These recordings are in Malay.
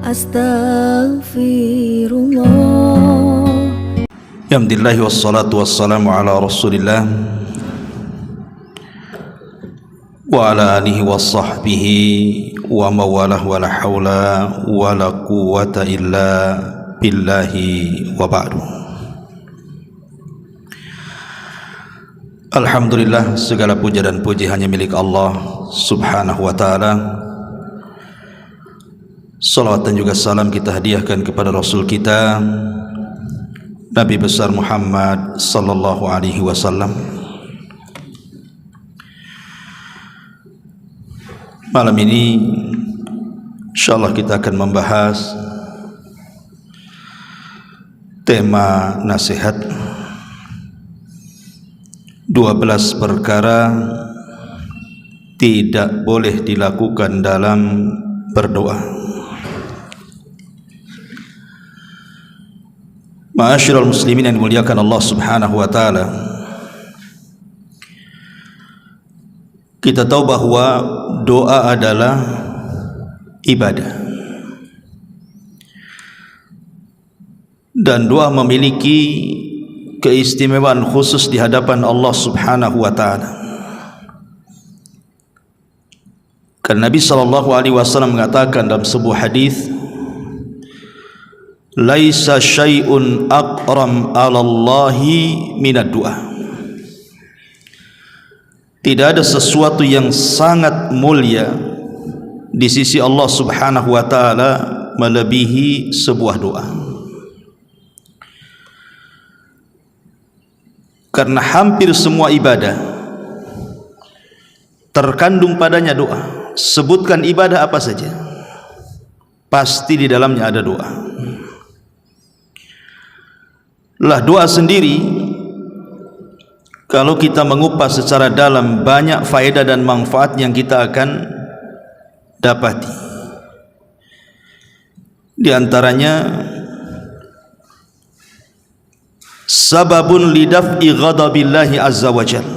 Astaghfirullah. Alhamdulillah wassalatu wassalamu ala Rasulillah wa ala alihi wa sahbihi wa mawalah wa la hawla wa la quwwata illa billahi wa ba'du. Alhamdulillah, segala puja dan puji hanya milik Allah subhanahu wa ta'ala. Salawat dan juga salam kita hadiahkan kepada Rasul kita Nabi besar Muhammad sallallahu alaihi wasallam. Malam ini insyaallah kita akan membahas tema nasihat 12 perkara tidak boleh dilakukan dalam berdoa. Ma'asyiral muslimin yang dimuliakan Allah subhanahu wa ta'ala, kita tahu bahwa doa adalah ibadah, dan doa memiliki keistimewaan khusus di hadapan Allah subhanahu wa ta'ala. Karena Nabi sallallahu alaihi wasallam mengatakan dalam sebuah hadis, laisa syai'un aqram 'ala Allahi minad du'a. Tidak ada sesuatu yang sangat mulia di sisi Allah subhanahu wa ta'ala melebihi sebuah doa. Karena hampir semua ibadah terkandung padanya doa. Sebutkan ibadah apa saja, pasti di dalamnya ada doa. Lah doa sendiri, kalau kita mengupas secara dalam, banyak faedah dan manfaat yang kita akan dapati. Di antaranya sababun lidaf'i ghadabillahi azza wa jalla,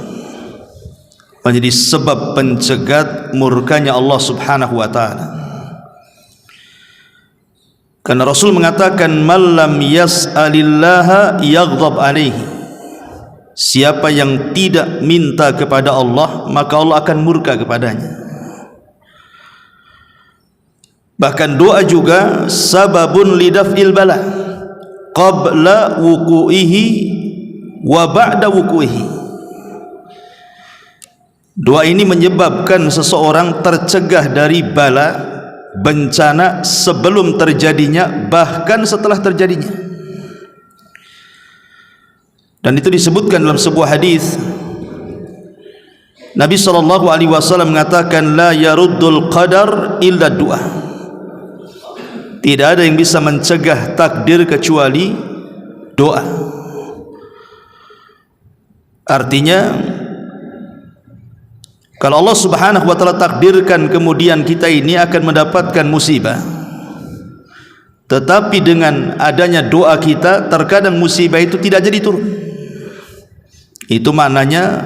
menjadi sebab pencegat murkanya Allah subhanahu wa ta'ala. Karena Rasul mengatakan, man lam yas'alillaha yaghdab alaihi, siapa yang tidak minta kepada Allah maka Allah akan murka kepadanya. Bahkan doa juga sababun lidaf'il bala qabla wuku'ihi wa ba'da wuku'ihi. Doa ini menyebabkan seseorang tercegah dari bala, bencana, sebelum terjadinya bahkan setelah terjadinya. Dan itu disebutkan dalam sebuah hadis, Nabi sallallahu alaihi wasallam mengatakan, la yaruddul qadar illa du'a. Tidak ada yang bisa mencegah takdir kecuali doa. Artinya, kalau Allah subhanahu wa ta'ala takdirkan kemudian kita ini akan mendapatkan musibah, tetapi dengan adanya doa kita, terkadang musibah itu tidak jadi turun. Itu maknanya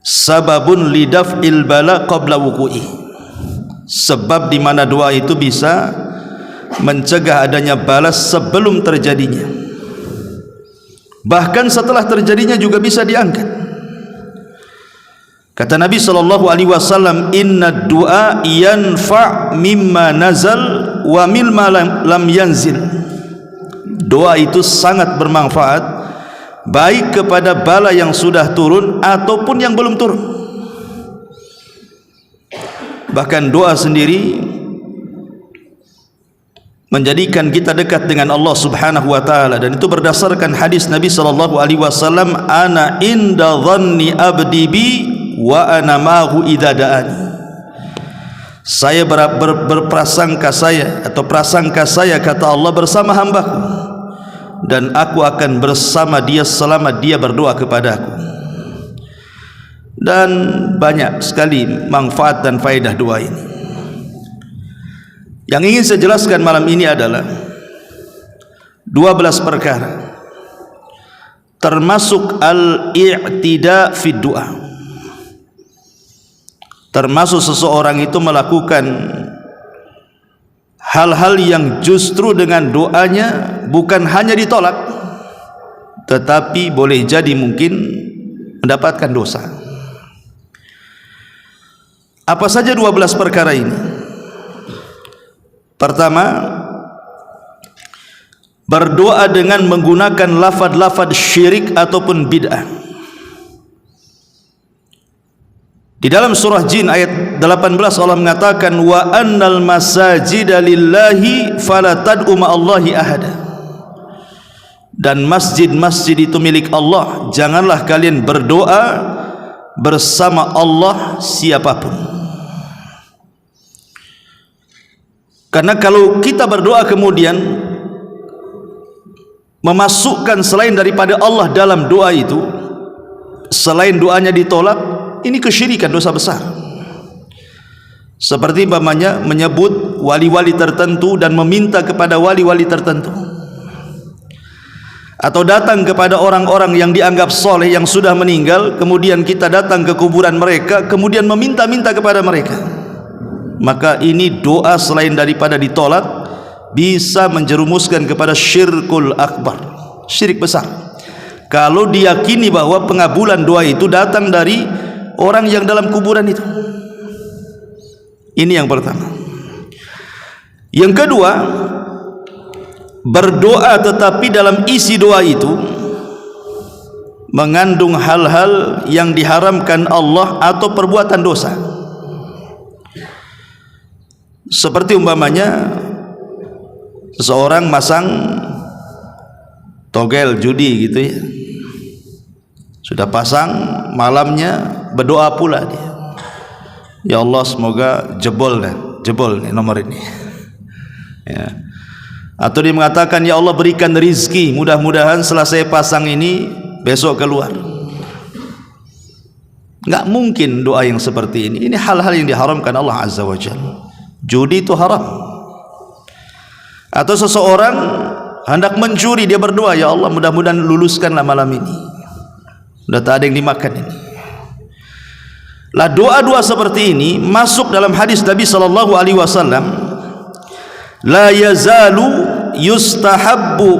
sababun lidaf'il bala qabla wuku'i, sebab di mana doa itu bisa mencegah adanya balas sebelum terjadinya, bahkan setelah terjadinya juga bisa diangkat. Kata Nabi sallallahu alaihi wasallam, inna du'a yanfa' mimma nazal wa mimma lam yanzil. Doa itu sangat bermanfaat, baik kepada bala yang sudah turun ataupun yang belum turun. Bahkan doa sendiri menjadikan kita dekat dengan Allah subhanahu wa ta'ala, dan itu berdasarkan hadis Nabi sallallahu alaihi wasallam, ana inda dhanni abdi bi wa ana ma'hu idza da'ani. Saya berprasangka saya, atau prasangka saya, kata Allah, bersama hambaku, dan aku akan bersama dia selama dia berdoa kepadaku. Dan banyak sekali manfaat dan faedah doa ini. Yang ingin saya jelaskan malam ini adalah 12 perkara, termasuk al-i'tida fi du'a, termasuk seseorang itu melakukan hal-hal yang justru dengan doanya bukan hanya ditolak, tetapi boleh jadi mungkin mendapatkan dosa. Apa saja 12 perkara ini? Pertama, berdoa dengan menggunakan lafaz-lafaz syirik ataupun bid'ah. Di dalam surah Jin ayat 18 Allah mengatakan wa annal masajida lillahi fala tad'u ma'allahi ahada. Dan masjid-masjid itu milik Allah, janganlah kalian berdoa bersama Allah siapapun. Karena kalau kita berdoa kemudian memasukkan selain daripada Allah dalam doa itu, selain doanya ditolak, ini kesyirikan, dosa besar. Seperti umpamanya menyebut wali-wali tertentu dan meminta kepada wali-wali tertentu, atau datang kepada orang-orang yang dianggap soleh yang sudah meninggal, kemudian kita datang ke kuburan mereka kemudian meminta-minta kepada mereka. Maka ini doa selain daripada ditolak bisa menjerumuskan kepada syirkul akbar, syirik besar. Kalau diyakini bahwa pengabulan doa itu datang dari orang yang dalam kuburan itu. Ini yang pertama. Yang kedua, berdoa tetapi dalam isi doa itu mengandung hal-hal yang diharamkan Allah atau perbuatan dosa. Seperti umpamanya seseorang masang togel judi gitu ya, sudah pasang, malamnya berdoa pula dia, ya Allah semoga jebol nih nomor ini ya. Atau dia mengatakan ya Allah berikan rizki, mudah-mudahan setelah saya pasang ini besok keluar. Enggak mungkin doa yang seperti ini. Ini hal-hal yang diharamkan Allah Azza wa Jalla. Judi itu haram. Atau seseorang hendak mencuri, dia berdoa ya Allah mudah-mudahan luluskanlah malam ini, sudah tak ada yang dimakan ini. Lah doa-doa seperti ini masuk dalam hadis Nabi sallallahu alaihi wasallam, la yazalu yustahabbu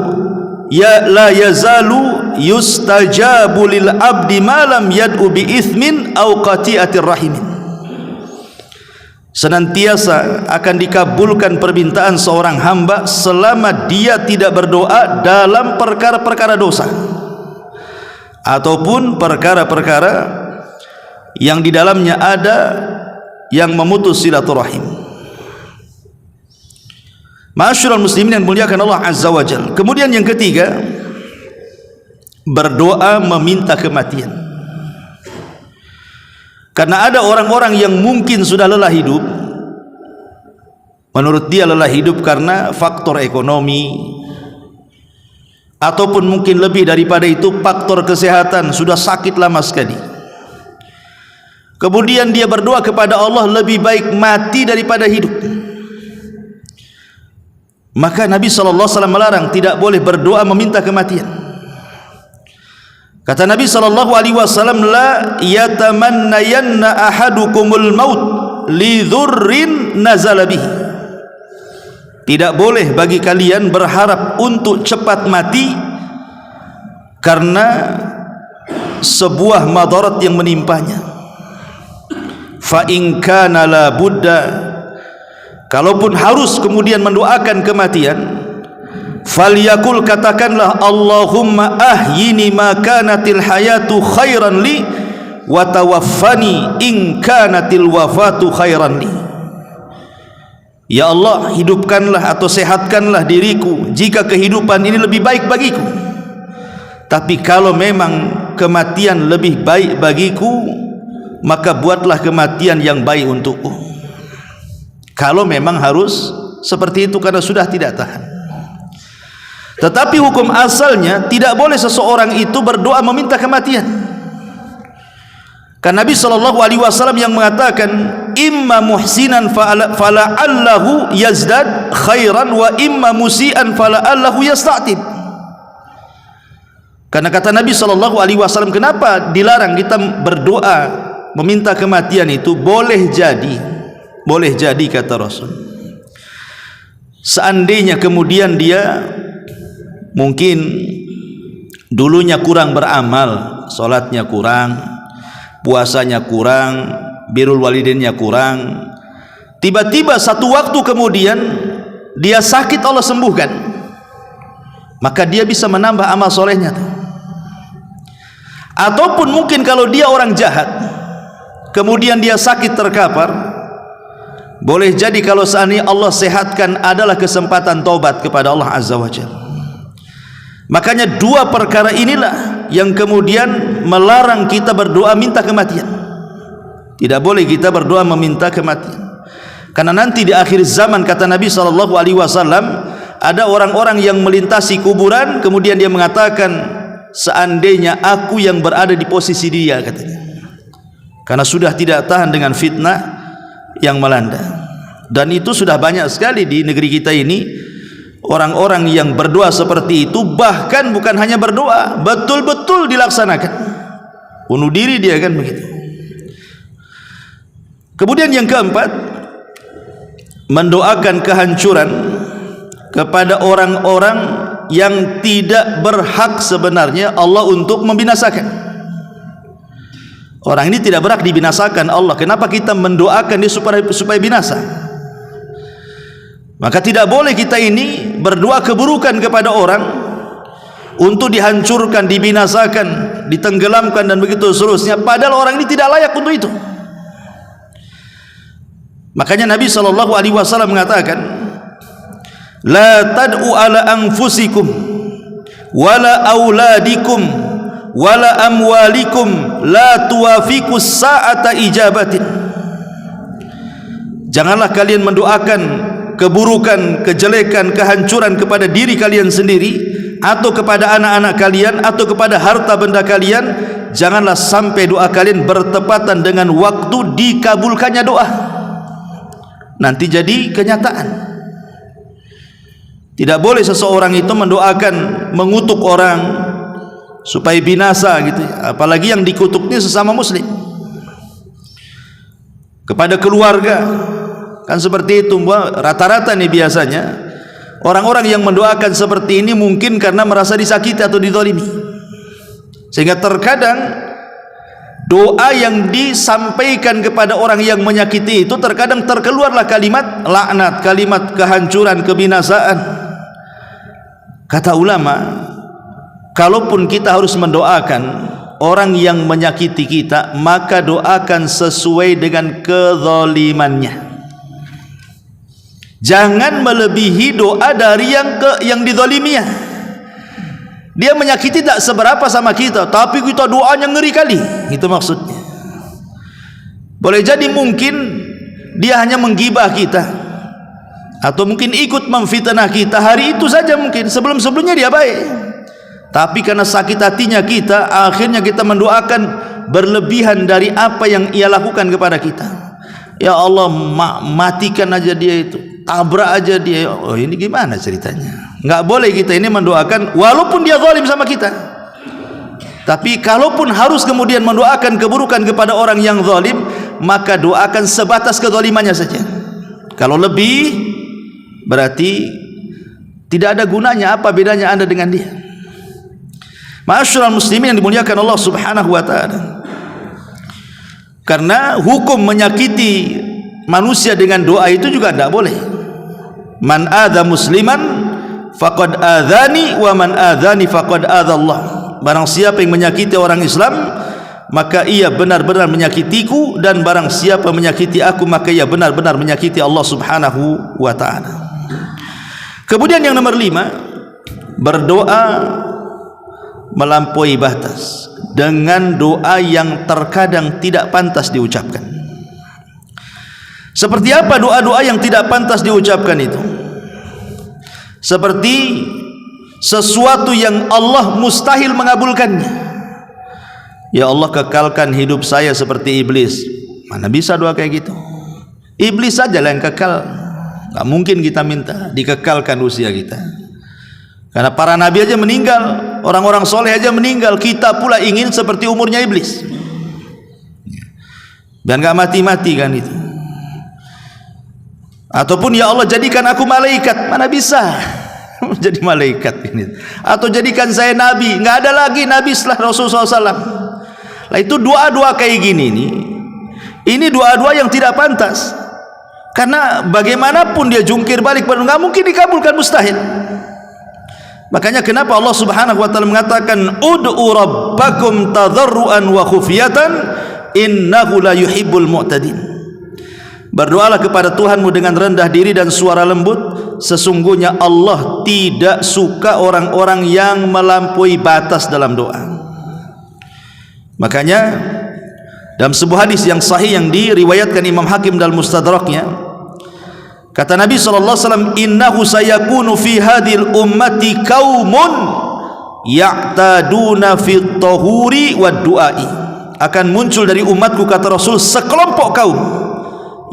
ya la yazalu yustajabu lil abdi ma lam yad'u bi ithmin aw qati'atir rahimin. Senantiasa akan dikabulkan permintaan seorang hamba selama dia tidak berdoa dalam perkara-perkara dosa ataupun perkara-perkara yang di dalamnya ada yang memutus silaturahim. Ma'asyiral muslimin yang muliakan Allah Azza wa Jalla. Kemudian yang ketiga, berdoa meminta kematian. Karena ada orang-orang yang mungkin sudah lelah hidup, menurut dia lelah hidup karena faktor ekonomi, ataupun mungkin lebih daripada itu faktor kesehatan, sudah sakit lama sekali. Kemudian dia berdoa kepada Allah, lebih baik mati daripada hidup. Maka Nabi SAW melarang, tidak boleh berdoa meminta kematian. Kata Nabi SAW, la yatamannayanna ahadukumul maut li dhurrin nazala bihi. Tidak boleh bagi kalian berharap untuk cepat mati karena sebuah madarat yang menimpanya. Fa in kana la budda, kalaupun harus kemudian mendoakan kematian, falyakul, katakanlah Allahumma ahyini ma kanatil hayatu khairan li wa tawaffani in kanatil wafatu khairan li. Ya Allah, hidupkanlah atau sehatkanlah diriku jika kehidupan ini lebih baik bagiku, tapi kalau memang kematian lebih baik bagiku, maka buatlah kematian yang baik untukku. Kalau memang harus seperti itu karena sudah tidak tahan. Tetapi hukum asalnya tidak boleh seseorang itu berdoa meminta kematian. Karena Nabi SAW yang mengatakan, imma muhsinan fala'allahu yazdad khairan wa imma musian fala'allahu yasta'tib. Karena kata Nabi SAW, kenapa dilarang kita berdoa meminta kematian itu? Boleh jadi kata Rasul, seandainya kemudian dia mungkin dulunya kurang beramal, sholatnya kurang, puasanya kurang, birrul walidainnya kurang, tiba-tiba satu waktu kemudian dia sakit, Allah sembuhkan, maka dia bisa menambah amal solehnya tuh. Ataupun mungkin kalau dia orang jahat, kemudian dia sakit terkapar, boleh jadi kalau seandainya Allah sehatkan adalah kesempatan taubat kepada Allah Azza wa Jalla. Makanya dua perkara inilah yang kemudian melarang kita berdoa minta kematian. Tidak boleh kita berdoa meminta kematian, karena nanti di akhir zaman kata Nabi SAW, ada orang-orang yang melintasi kuburan, kemudian dia mengatakan, seandainya aku yang berada di posisi dia, katanya, karena sudah tidak tahan dengan fitnah yang melanda. Dan itu sudah banyak sekali di negeri kita ini orang-orang yang berdoa seperti itu, bahkan bukan hanya berdoa, betul-betul dilaksanakan, bunuh diri dia, kan begitu. Kemudian yang keempat, mendoakan kehancuran kepada orang-orang yang tidak berhak sebenarnya Allah untuk membinasakan. Orang ini tidak berhak dibinasakan Allah, kenapa kita mendoakan dia supaya binasa? Maka tidak boleh kita ini berdoa keburukan kepada orang untuk dihancurkan, dibinasakan, ditenggelamkan dan begitu seterusnya, padahal orang ini tidak layak untuk itu. Makanya Nabi SAW mengatakan, la tad'u ala anfusikum wala auladikum wala amwalikum la tuwafiqus sa'ata ijabatin. Janganlah kalian mendoakan keburukan, kejelekan, kehancuran kepada diri kalian sendiri, atau kepada anak-anak kalian, atau kepada harta benda kalian. Janganlah sampai doa kalian bertepatan dengan waktu dikabulkannya doa, nanti jadi kenyataan. Tidak boleh seseorang itu mendoakan, mengutuk orang supaya binasa gitu, apalagi yang dikutuknya sesama muslim. Kepada keluarga kan seperti itu. Rata-rata nih biasanya orang-orang yang mendoakan seperti ini mungkin karena merasa disakiti atau dizalimi, sehingga terkadang doa yang disampaikan kepada orang yang menyakiti itu terkadang terkeluarlah kalimat laknat, kalimat kehancuran, kebinasaan. Kata ulama, kalaupun kita harus mendoakan orang yang menyakiti kita, maka doakan sesuai dengan kezalimannya. Jangan melebihi doa dari yang dizaliminya. Dia menyakiti tak seberapa sama kita, tapi kita doanya ngeri kali, itu maksudnya. Boleh jadi mungkin dia hanya menggibah kita, atau mungkin ikut memfitnah kita hari itu saja, mungkin sebelum-sebelumnya dia baik, tapi karena sakit hatinya kita, akhirnya kita mendoakan berlebihan dari apa yang ia lakukan kepada kita. Ya Allah, matikan aja dia itu, tabrak aja dia. Oh, ini gimana ceritanya? Enggak boleh kita ini mendoakan walaupun dia zalim sama kita. Tapi kalaupun harus kemudian mendoakan keburukan kepada orang yang zalim, maka doakan sebatas kezalimannya saja. Kalau lebih, berarti tidak ada gunanya. Apa bedanya Anda dengan dia? Ma'asyiral muslimin yang dimuliakan Allah Subhanahu wa taala. Karena hukum menyakiti manusia dengan doa itu juga tidak boleh. Man adza musliman faqad adzani wa man adzani faqad adza Allah. Barang siapa yang menyakiti orang Islam, maka ia benar-benar menyakitiku, dan barang siapa menyakiti aku, maka ia benar-benar menyakiti Allah Subhanahu wa taala. Kemudian yang nomor 5, berdoa melampaui batas dengan doa yang terkadang tidak pantas diucapkan. Seperti apa doa-doa yang tidak pantas diucapkan itu? Seperti sesuatu yang Allah mustahil mengabulkannya. Ya Allah, kekalkan hidup saya seperti iblis. Mana bisa doa kayak gitu? Iblis saja lah yang kekal. Gak mungkin kita minta dikekalkan usia kita, karena para nabi aja meninggal, orang-orang soleh aja meninggal. Kita pula ingin seperti umurnya iblis, dan gak mati-mati kan itu. Ataupun ya Allah jadikan aku malaikat. Mana bisa jadi malaikat ini? Atau jadikan saya nabi. Nggak ada lagi nabi setelah Rasulullah SAW. Lah itu doa-doa kayak gini nih. Ini doa-doa yang tidak pantas. Karena bagaimanapun dia jungkir balik, nggak mungkin dikabulkan, mustahil. Makanya kenapa Allah Subhanahu wa taala mengatakan ud'u rabbakum tadarruan wa khufyatan innahu la yuhibbul mu'tadin. Berdoalah kepada Tuhanmu dengan rendah diri dan suara lembut, sesungguhnya Allah tidak suka orang-orang yang melampaui batas dalam doa. Makanya dalam sebuah hadis yang sahih yang diriwayatkan Imam Hakim dalam Mustadraknya, kata Nabi SAW, innahu sayakunu fi hadhil ummati qaumun ya'taduna fit tahuri wad du'ai. Akan muncul dari umatku, kata Rasul, sekelompok kaum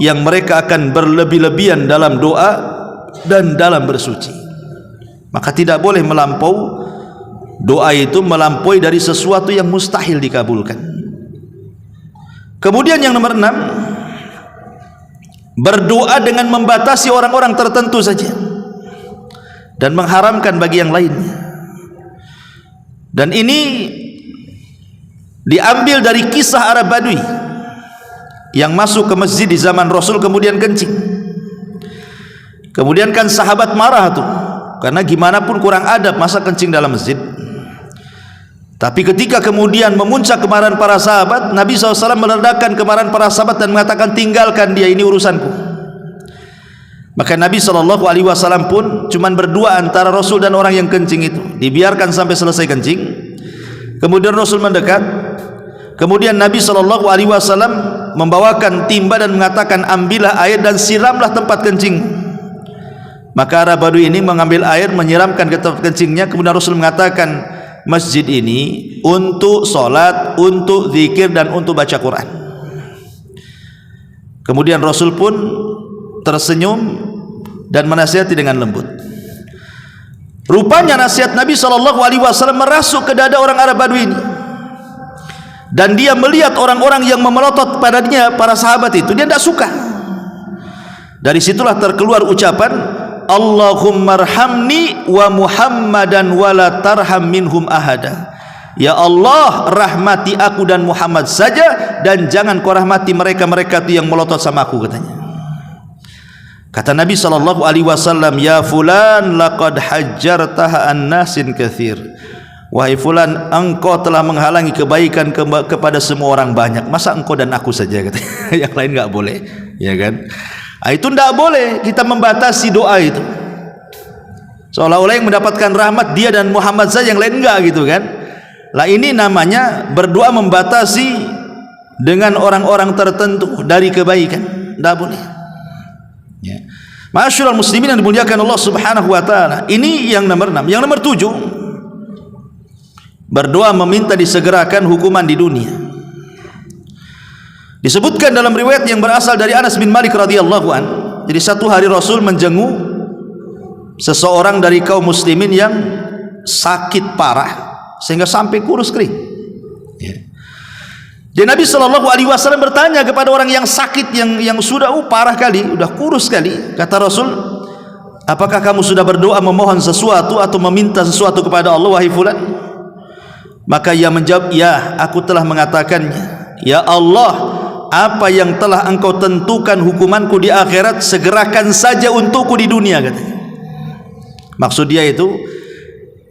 yang mereka akan berlebih-lebihan dalam doa dan dalam bersuci. Maka tidak boleh melampau doa itu, melampaui dari sesuatu yang mustahil dikabulkan. Kemudian yang nomor 6, berdoa dengan membatasi orang-orang tertentu saja dan mengharamkan bagi yang lainnya. Dan ini diambil dari kisah Arab Badui yang masuk ke masjid di zaman Rasul kemudian kencing. Kemudian kan sahabat marah tuh, karena gimana pun kurang adab masa kencing dalam masjid. Tapi ketika kemudian memuncak kemarahan para sahabat, Nabi SAW meredakan kemarahan para sahabat dan mengatakan, tinggalkan dia, ini urusanku. Maka Nabi SAW pun cuman berdua antara Rasul dan orang yang kencing itu, dibiarkan sampai selesai kencing. Kemudian Rasul mendekat, kemudian Nabi SAW membawakan timba dan mengatakan, ambillah air dan siramlah tempat kencing. Maka Arab Badui ini mengambil air, menyiramkan ke tempat kencingnya. Kemudian Rasul mengatakan, masjid ini untuk solat, untuk zikir, dan untuk baca Quran. Kemudian Rasul pun tersenyum dan menasihati dengan lembut. Rupanya nasihat Nabi SAW merasuk ke dada orang Arab Badui ini, dan dia melihat orang-orang yang memelotot padanya, para sahabat itu, dia tidak suka. Dari situlah terkeluar ucapan, Allahumma arhamni wa Muhammadan wa la tarham minhum ahada. Ya Allah, rahmati aku dan Muhammad saja, dan jangan kau rahmati mereka-mereka itu yang melotot sama aku, katanya. Kata Nabi SAW, ya fulan laqad hajjartaha an-nasin kathir. Wahai fulan, engkau telah menghalangi kebaikan kepada semua orang banyak. Masa engkau dan aku saja, katanya. Yang lain enggak boleh, ya kan? Itu tidak boleh kita membatasi doa itu, seolah-olah yang mendapatkan rahmat dia dan Muhammad saja, yang lain enggak, gitu kan. Lah ini namanya berdoa membatasi dengan orang-orang tertentu dari kebaikan, tidak boleh, ya. Ma'asyiral muslimin yang dimuliakan Allah Subhanahu wa taala. Ini yang nomor 6. Yang nomor 7, berdoa meminta disegerakan hukuman di dunia. Disebutkan dalam riwayat yang berasal dari Anas bin Malik radhiyallahu an. Jadi satu hari Rasul menjenguk seseorang dari kaum muslimin yang sakit parah sehingga sampai kurus kering, ya. Dan Nabi SAW bertanya kepada orang yang sakit, yang sudah parah kali, sudah kurus kali. Kata Rasul, apakah kamu sudah berdoa memohon sesuatu atau meminta sesuatu kepada Allah, wahai fulan? Maka ia menjawab, ya, aku telah mengatakannya. Ya Allah, apa yang telah engkau tentukan hukumanku di akhirat, segerakan saja untukku di dunia, katanya. Maksud dia itu,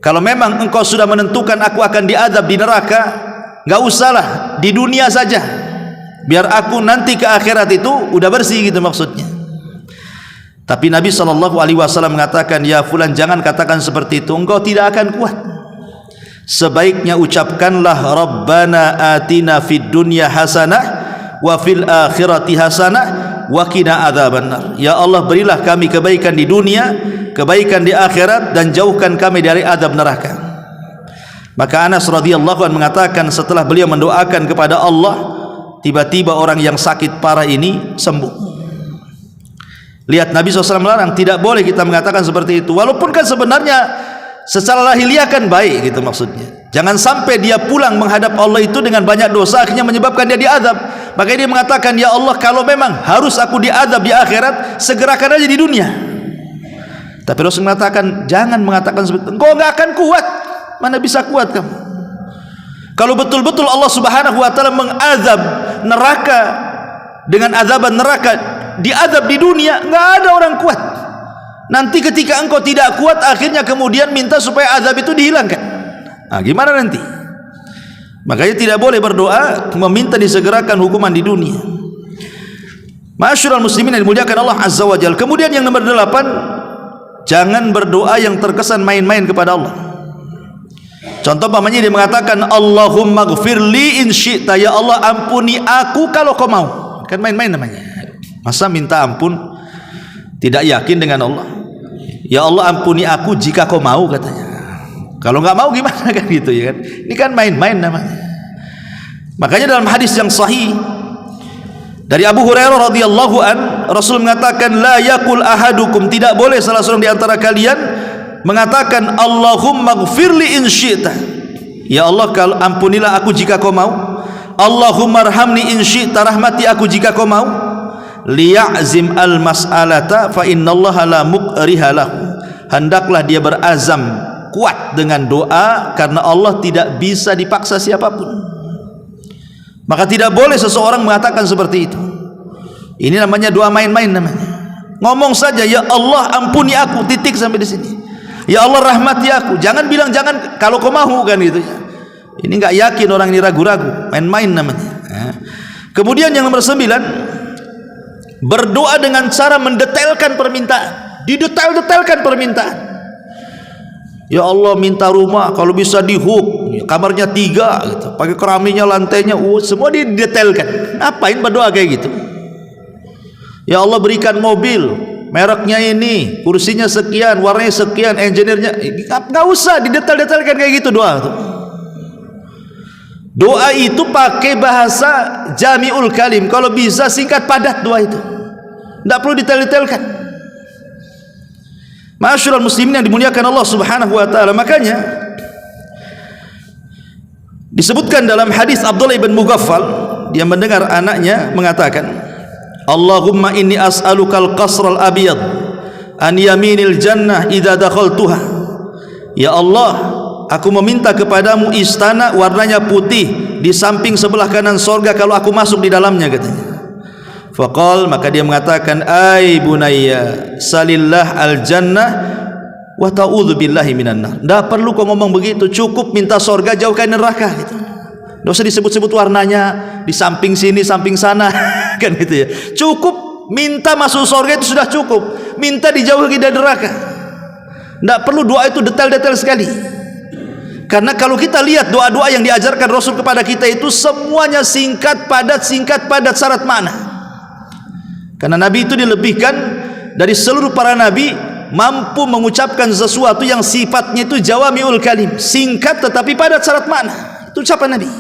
kalau memang engkau sudah menentukan aku akan diadab di neraka, enggak usahlah, di dunia saja, biar aku nanti ke akhirat itu udah bersih, gitu maksudnya. Tapi Nabi SAW mengatakan, ya fulan, jangan katakan seperti itu, engkau tidak akan kuat. Sebaiknya ucapkanlah, Rabbana atina fid dunya hasanah wa fil akhirati hasanah wa qina adzabannar. Ya Allah, berilah kami kebaikan di dunia, kebaikan di akhirat, dan jauhkan kami dari azab neraka. Maka Anas radhiyallahu anhu mengatakan, setelah beliau mendoakan kepada Allah, tiba-tiba orang yang sakit parah ini sembuh. Lihat, Nabi SAW melarang, tidak boleh kita mengatakan seperti itu, walaupun kan sebenarnya secara lahiriah kan baik, gitu maksudnya. Jangan sampai dia pulang menghadap Allah itu dengan banyak dosa, akhirnya menyebabkan dia diazab. Maka dia mengatakan, ya Allah, kalau memang harus aku diazab di akhirat, segerakan aja di dunia. Tapi Rasul mengatakan, jangan mengatakan seperti itu, engkau nggak akan kuat. Mana bisa kuat kamu? Kalau betul-betul Allah Subhanahu wa taala mengazab neraka dengan azaban neraka, diazab di dunia, nggak ada orang kuat. Nanti ketika engkau tidak kuat, akhirnya kemudian minta supaya azab itu dihilangkan. Nah, gimana nanti? Makanya tidak boleh berdoa meminta disegerakan hukuman di dunia. Ma'asyiral muslimin yang dimuliakan Allah Azza wa Jalla. Kemudian yang nomor 8, jangan berdoa yang terkesan main-main kepada Allah. Contoh pamannya dia mengatakan, Allahumma gfirli in syi'ta, ya Allah ampuni aku kalau kau mau. Kan main-main namanya. Masa minta ampun tidak yakin dengan Allah? Ya Allah ampuni aku jika kau mau, katanya. Kalau nggak mau gimana kan gitu ya kan? Ini kan main-main namanya. Makanya dalam hadis yang sahih dari Abu Hurairah radhiyallahu an, Rasul mengatakan, la yakul ahadukum, tidak boleh salah seorang di antara kalian mengatakan Allahumma gfirli in syi'ta, ya Allah kalau ampunilah aku jika kau mau. Allahumma arhamni in syi'ta, rahmati aku jika kau mau. Liya'zim al mas'alata fa innallaha la muqriha lahu, hendaklah dia berazam kuat dengan doa, karena Allah tidak bisa dipaksa siapapun. Maka tidak boleh seseorang mengatakan seperti itu. Ini namanya doa main-main namanya. Ngomong saja, ya Allah ampuni aku, titik sampai di sini. Ya Allah rahmati aku. Jangan bilang jangan kalau kau mau kan gitu ya. Ini enggak yakin orang ini, ragu-ragu, main-main namanya. Kemudian yang nomor 9, berdoa dengan cara mendetailkan permintaan, didetail-detailkan permintaan. Ya Allah minta rumah, kalau bisa di hook, kamarnya 3 gitu, pakai keramiknya, lantainya, semua didetailkan. Ngapain berdoa kayak gitu? Ya Allah berikan mobil, mereknya ini, kursinya sekian, warnanya sekian, engineer-nya, nggak usah didetail-detailkan kayak gitu doa tuh. Doa itu pakai bahasa jami'ul kalim, kalau bisa singkat padat doa itu, tidak perlu detail-detailkan. Ma'asyiral muslimin yang dimuliakan Allah Subhanahu wa taala. Makanya disebutkan dalam hadis Abdullah bin Mughaffal, dia mendengar anaknya mengatakan, Allahumma inni as'alukal qasral abyad an yaminil jannah idza dakhaltuha. Ya Allah, aku meminta kepadamu istana warnanya putih di samping sebelah kanan sorga kalau aku masuk di dalamnya, katanya. Faqal, maka dia mengatakan, ai bunayya salillah al jannah wa ta'udzu billahi minan nar. Enggak perlu kau ngomong begitu, cukup minta sorga, jauhkan neraka gitu. Enggak usah disebut-sebut warnanya di samping sini, samping sana kan gitu ya. Cukup minta masuk sorga itu sudah cukup, minta dijauhi dari neraka. Enggak perlu doa itu detail-detail sekali. Karena kalau kita lihat doa-doa yang diajarkan Rasul kepada kita itu semuanya singkat padat, syarat makna. Karena Nabi itu dilebihkan dari seluruh para Nabi, mampu mengucapkan sesuatu yang sifatnya itu jawami'ul kalim, singkat tetapi padat syarat makna. Itu ucapan Nabi.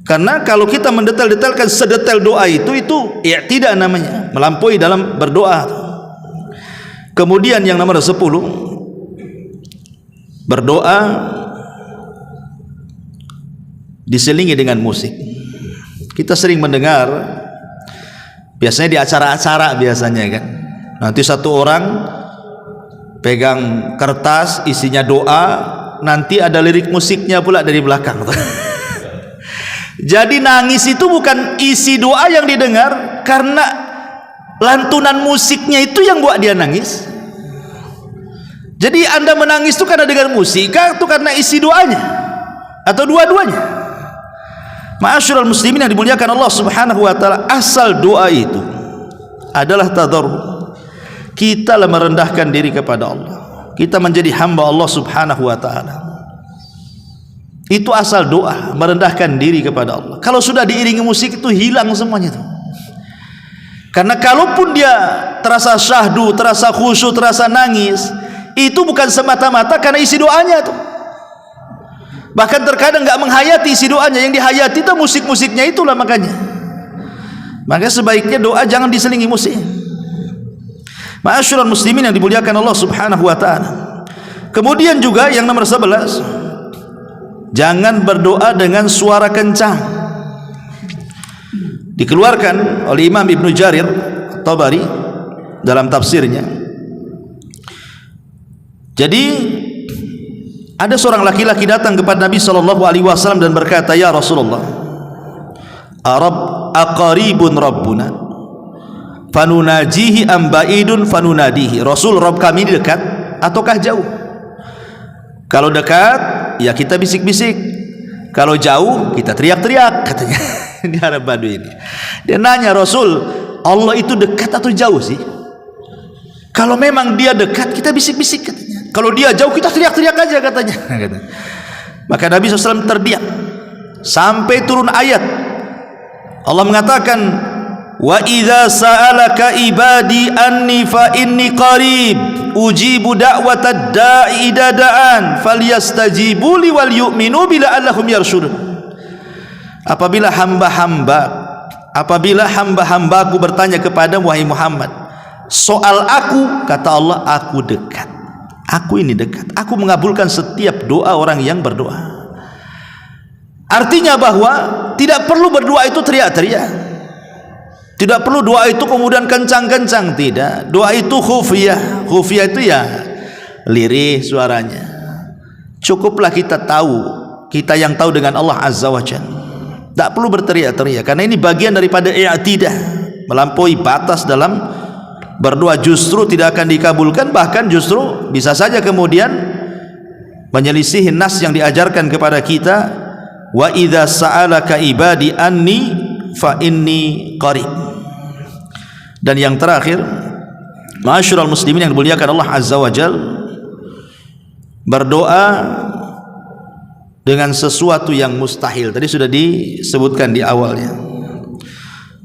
Karena kalau kita mendetail-detailkan sedetail doa itu tidak namanya, melampaui dalam berdoa. Kemudian yang nomor 10, berdoa diselingi dengan musik. Kita sering mendengar, biasanya di acara-acara biasanya kan, nanti satu orang pegang kertas isinya doa, nanti ada lirik musiknya pula dari belakang. Jadi nangis itu bukan isi doa yang didengar, karena lantunan musiknya itu yang buat dia nangis. Jadi Anda menangis itu karena dengar musik atau karena isi doanya, atau dua-duanya? Ma'asyiral muslimin yang dimuliakan Allah Subhanahu wa taala, asal doa itu adalah tadarrur. Kita merendahkan diri kepada Allah, kita menjadi hamba Allah Subhanahu wa taala. Itu asal doa, merendahkan diri kepada Allah. Kalau sudah diiringi musik itu hilang semuanya itu. Karena kalaupun dia terasa syahdu, terasa khusyuk, terasa nangis, itu bukan semata-mata karena isi doanya tuh. Bahkan terkadang nggak menghayati isi doanya, yang dihayati itu musik-musiknya itulah. Makanya sebaiknya doa jangan diselingi musik. Ma'asyiral muslimin yang dimuliakan Allah Subhanahu wa taala. Kemudian juga yang nomor 11, jangan berdoa dengan suara kencang. Dikeluarkan oleh Imam Ibnu Jarir Tabari dalam tafsirnya. Jadi ada seorang laki-laki datang kepada Nabi SAW dan berkata, "Ya Rasulullah, aqaribun rabbuna fanunajihi am ba'idun fanunadihi." Rasul, Rabb kami ini dekat ataukah jauh? Kalau dekat ya kita bisik-bisik, kalau jauh kita teriak-teriak, katanya. Ini Arab Badui ini. Dia nanya, Rasul, Allah itu dekat atau jauh sih? Kalau memang dia dekat kita bisik-bisik, katanya. Kalau dia jauh kita teriak-teriak aja, katanya. Maka Nabi SAW terdiam sampai turun ayat. Allah mengatakan, wa idza sa'alaka ibadi anni fa inni qarib ujibu da'watad da'i idza da'an falyastajibu li wal yu'minu bila allahum yarshudun. Apabila hamba-hambaku bertanya kepada wahai Muhammad soal aku, kata Allah, aku dekat, aku ini dekat, aku mengabulkan setiap doa orang yang berdoa. Artinya bahwa tidak perlu berdoa itu teriak-teriak, tidak perlu doa itu kemudian kencang-kencang, tidak. Doa itu khufiyah. Khufiyah itu ya lirih suaranya. Cukuplah kita tahu, kita yang tahu dengan Allah Azza wa Jalla. Tak perlu berteriak-teriak, karena ini bagian daripada i'tidah, melampaui batas dalam berdoa justru tidak akan dikabulkan, bahkan justru bisa saja kemudian menyelisihi nas yang diajarkan kepada kita, wa idza sa'alaka ibadi anni fa inni qarib. Dan yang terakhir, ma'asyiral muslimin yang dimuliakan Allah Azza wa Jalla, berdoa dengan sesuatu yang mustahil. Tadi sudah disebutkan di awalnya.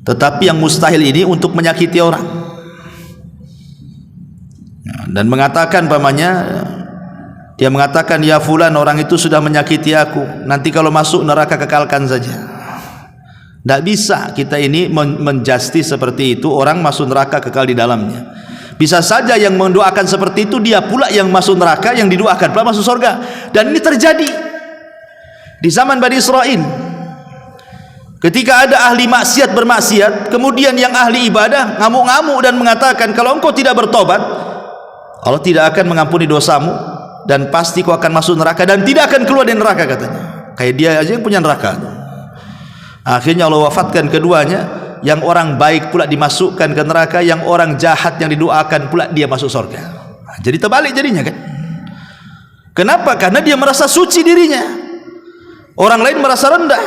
Tetapi yang mustahil ini untuk menyakiti orang. Dan mengatakan pamannya, dia mengatakan, ya fulan, orang itu sudah menyakiti aku, nanti kalau masuk neraka kekalkan saja. Tidak bisa kita ini menjustice seperti itu, orang masuk neraka kekal di dalamnya. Bisa saja yang mendoakan seperti itu dia pula yang masuk neraka, yang didoakan pula masuk surga. Dan ini terjadi di zaman Bani Israel. Ketika ada ahli maksiat bermaksiat, kemudian yang ahli ibadah ngamuk-ngamuk dan mengatakan, kalau engkau tidak bertobat, Allah tidak akan mengampuni dosamu dan pasti kau akan masuk neraka dan tidak akan keluar dari neraka, katanya. Kayak dia aja yang punya neraka. Akhirnya Allah wafatkan keduanya, yang orang baik pula dimasukkan ke neraka, yang orang jahat yang didoakan pula dia masuk surga. Jadi terbalik jadinya, kan? Kenapa? Karena dia merasa suci dirinya, orang lain merasa rendah.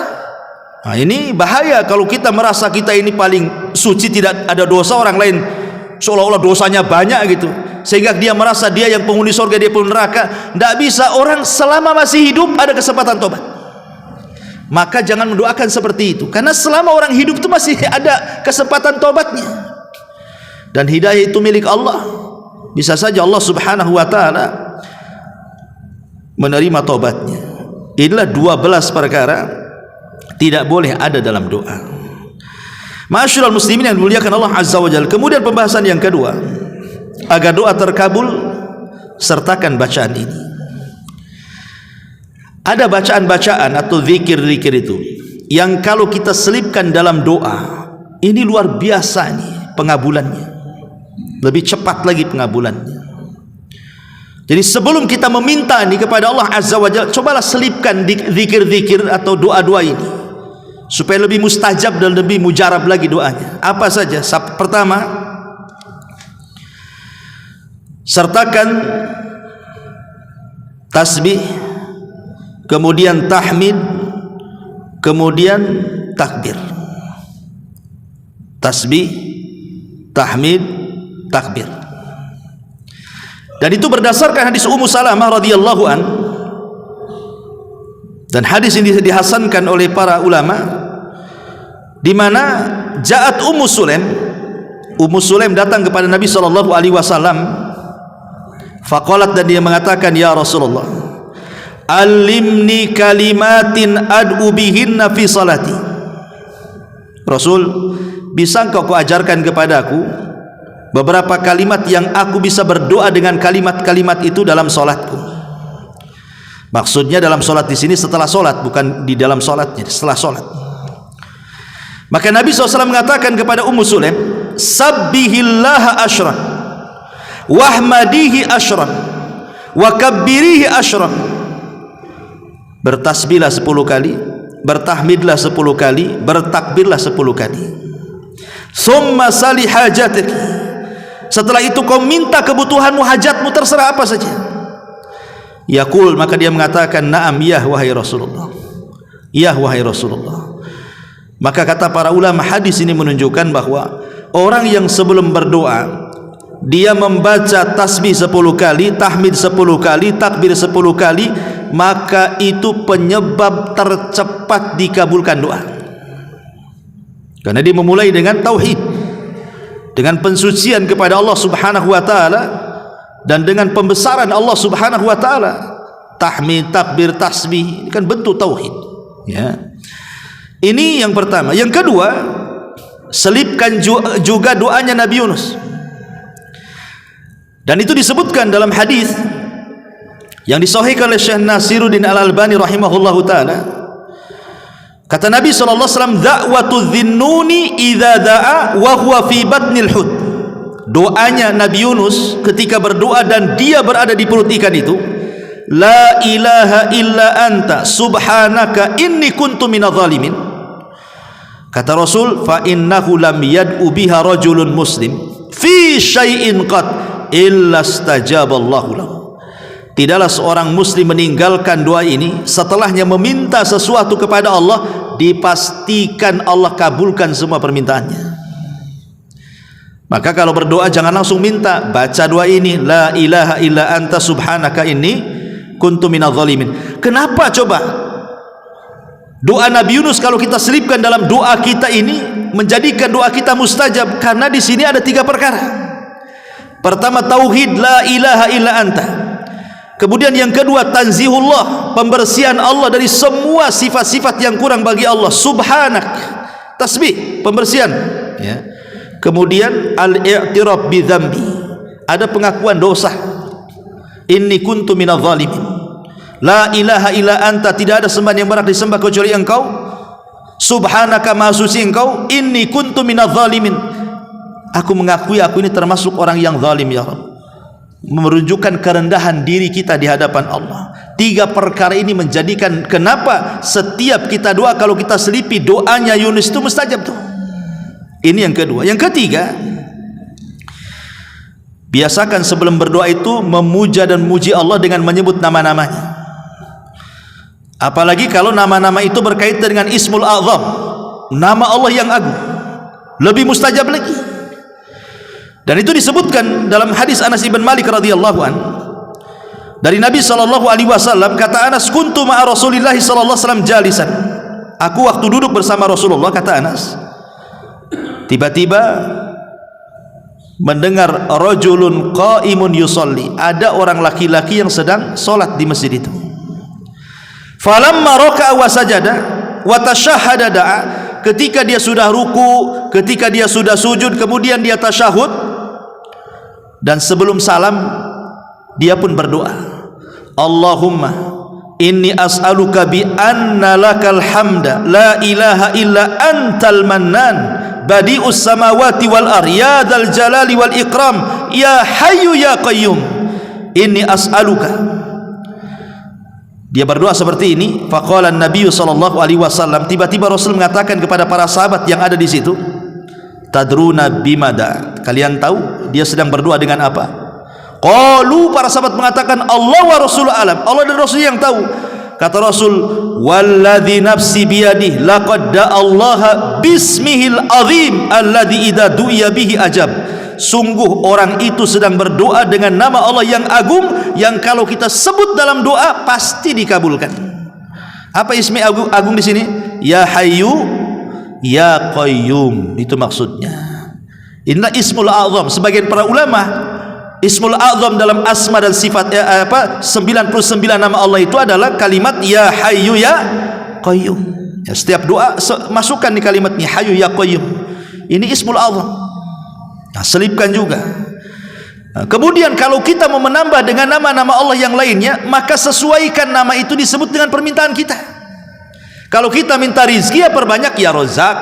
Nah, ini bahaya kalau kita merasa kita ini paling suci, tidak ada dosa, orang lain seolah-olah dosanya banyak gitu, sehingga dia merasa dia yang penghuni surga, dia penghuni neraka. Tidak bisa. Orang selama masih hidup ada kesempatan tobat, maka jangan mendoakan seperti itu, karena selama orang hidup itu masih ada kesempatan tobatnya. Dan hidayah itu milik Allah. Bisa saja Allah Subhanahu wa ta'ala menerima tobatnya. Inilah 12 perkara tidak boleh ada dalam doa. Ma'asyiral muslimin yang dimuliakan Allah Azza wa Jalla. Kemudian pembahasan yang kedua, agar doa terkabul, sertakan bacaan ini. Ada bacaan-bacaan atau zikir-zikir itu yang kalau kita selipkan dalam doa, ini luar biasa nih pengabulannya, lebih cepat lagi pengabulannya. Jadi sebelum kita meminta ini kepada Allah Azza wa Jalla, cobalah selipkan zikir-zikir atau doa-doa ini supaya lebih mustajab dan lebih mujarab lagi doanya. Apa saja? Pertama, sertakan tasbih, kemudian tahmid, kemudian takbir. Tasbih, tahmid, takbir. Dan itu berdasarkan hadis Ummu Salamah radhiyallahu an, dan hadis ini dihasankan oleh para ulama, di mana ja'at Ummu Sulaim datang kepada Nabi sallallahu alaihi wasallam, faqalat, dan dia mengatakan, ya Rasulullah, alimni kalimatin ad'u bihinna fi salati. Rasul, bisa engkau ajarkan kepadaku beberapa kalimat yang aku bisa berdoa dengan kalimat-kalimat itu dalam solatku. Maksudnya dalam solat di sini setelah solat, bukan di dalam solatnya, setelah solat. Maka Nabi SAW mengatakan kepada Ummu Sulaim, sabbihillaha asyran wahmadihi asyran wa kabbirihi asyran. Bertasbihlah 10 kali, bertahmidlah 10 kali, bertakbirlah 10 kali. Summa sali hajatik. Setelah itu kau minta kebutuhanmu, hajatmu, terserah apa saja. Yaqul, maka dia mengatakan, na'am ya wahai Rasulullah, ya wahai Rasulullah. Maka kata para ulama, hadis ini menunjukkan bahwa orang yang sebelum berdoa dia membaca tasbih 10 kali, tahmid 10 kali, takbir 10 kali, maka itu penyebab tercepat dikabulkan doa. Karena dia memulai dengan tauhid, dengan pensucian kepada Allah Subhanahu wa taala, dan dengan pembesaran Allah Subhanahu wa taala. Tahmid, takbir, tasbih ini kan bentuk tauhid, ya. Ini yang pertama. Yang kedua, selipkan juga doanya Nabi Yunus. Dan itu disebutkan dalam hadis yang disahihkan oleh Syekh Nasiruddin Al-Albani rahimahullahu taala. Kata Nabi sallallahu alaihi wasallam, da'watu dhinnuni idza da'a wa huwa fi batnil hut. Doanya Nabi Yunus ketika berdoa dan dia berada di perut ikan itu, la ilaha illa anta subhanaka inni kuntu minadh dhalimin. Kata Rasul, fa innahu lam yad'u biha rajulun muslim fi syai'in qad illa stajaballahu lahu. Tidaklah seorang muslim meninggalkan doa ini setelahnya meminta sesuatu kepada Allah, dipastikan Allah kabulkan semua permintaannya. Maka kalau berdoa jangan langsung minta, baca doa ini, la ilaha illa anta subhanaka inni kuntu minadh dhalimin. Kenapa coba doa Nabi Yunus kalau kita selipkan dalam doa kita ini menjadikan doa kita mustajab? Karena di sini ada 3 perkara. Pertama, tauhid, la ilaha illa anta. Kemudian yang kedua, tanzihullah, pembersihan Allah dari semua sifat-sifat yang kurang bagi Allah. Subhanak, tasbih, pembersihan, ya. Kemudian al-i'tiraf bi dzambi, ada pengakuan dosa. Inni kuntu minadh dhalimin. La ilaha illa anta, tidak ada sembahan yang berhak disembah kecuali engkau. Subhanaka, maha suci engkau. Inni kuntu minadh dhalimin, aku mengakui aku ini termasuk orang yang zalim ya Rabb. Menunjukkan kerendahan diri kita di hadapan Allah. 3 perkara ini menjadikan kenapa setiap kita doa, kalau kita selipi doanya Yunus itu mustajab tuh. Ini yang kedua. Yang ketiga, biasakan sebelum berdoa itu memuja dan memuji Allah dengan menyebut nama-namanya. Apalagi kalau nama-nama itu berkaitan dengan Ismul A'zam, nama Allah yang agung, lebih mustajab lagi. Dan itu disebutkan dalam hadis Anas ibn Malik radhiyallahu an dari Nabi sallallahu alaihi wasallam. Kata Anas, kuntu ma'a Rasulillah sallallahu alaihi wasallam jalisan. Aku waktu duduk bersama Rasulullah, kata Anas, tiba-tiba mendengar rajulun qaimun yusalli, ada orang laki-laki yang sedang salat di masjid itu. Falamma raka'a wa sajada wa tashahhada da'a, ketika dia sudah ruku, ketika dia sudah sujud, kemudian dia tasyahud, dan sebelum salam dia pun berdoa, Allahumma inni as'aluka bi anna lakal hamda la ilaha illa antal mannan badi'us samawati wal ardi ya dzal jalali wal ikram ya hayyu ya qayyum inni as'aluka. Dia berdoa seperti ini. Faqala an-nabiy sallallahu alaihi wasallam, tiba-tiba Rasul mengatakan kepada para sahabat yang ada di situ, tadruna bimada, kalian tahu dia sedang berdoa dengan apa? Qalu, para sahabat mengatakan, Allah wa Rasul alam, Allah dan Rasul yang tahu. Kata Rasul, walladzi nafsi biyadihi laqad da'allaha bismihil azim alladzi idza du'iya bihi ajab. Sungguh orang itu sedang berdoa dengan nama Allah yang agung, yang kalau kita sebut dalam doa pasti dikabulkan. Apa ismi agung di sini? Ya Hayyu Ya Qayyum, itu maksudnya. Inilah Ismul A'zam. Sebagian para ulama, Ismul A'zam dalam asma dan sifat 99 nama Allah itu adalah kalimat Ya Hayyu Ya Qayyum. Ya, setiap doa masukkan di kalimat Ya Hayyu Ya Qayyum. Ini Ismul A'zam. Nah, selipkan juga. Nah, kemudian kalau kita mau menambah dengan nama-nama Allah yang lainnya, maka sesuaikan nama itu disebut dengan permintaan kita. Kalau kita minta rizki, ya perbanyak Ya Razzaq.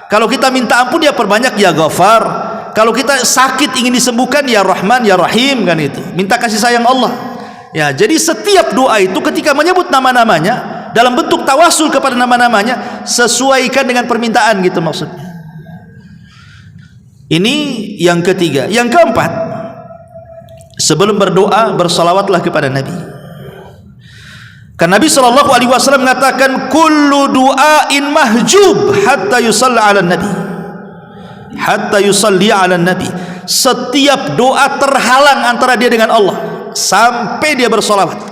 Kalau kita minta ampun ya perbanyak ya Ghafar. Kalau kita sakit ingin disembuhkan ya Rahman ya Rahim, kan itu. Minta kasih sayang Allah. Ya, jadi setiap doa itu ketika menyebut nama-namanya dalam bentuk tawasul kepada nama-namanya, sesuaikan dengan permintaan gitu maksudnya. Ini yang ketiga. Yang keempat, sebelum berdoa bersalawatlah kepada Nabi. Kan Nabi SAW mengatakan kullu du'ain mahjub hatta yusalla ala nabi, hatta yusalli ala nabi. Setiap doa terhalang antara dia dengan Allah sampai dia bersolawat.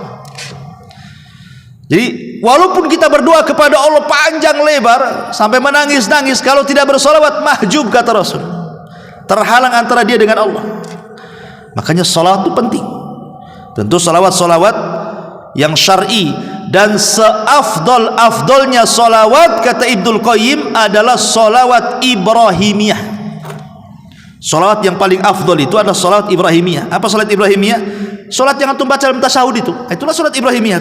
Jadi walaupun kita berdoa kepada Allah panjang lebar sampai menangis-nangis, kalau tidak bersolawat mahjub, kata Rasul, terhalang antara dia dengan Allah. Makanya salat itu penting. Tentu salawat-salawat yang syar'i, dan seafdol-afdolnya salawat kata Ibnul Qayyim adalah salawat Ibrahimiyah. Salawat yang paling afdol itu adalah salawat Ibrahimiyah. Apa salat Ibrahimiyah? Salat yang antum baca dalam tasyahud itu. Itulah salat Ibrahimiyah.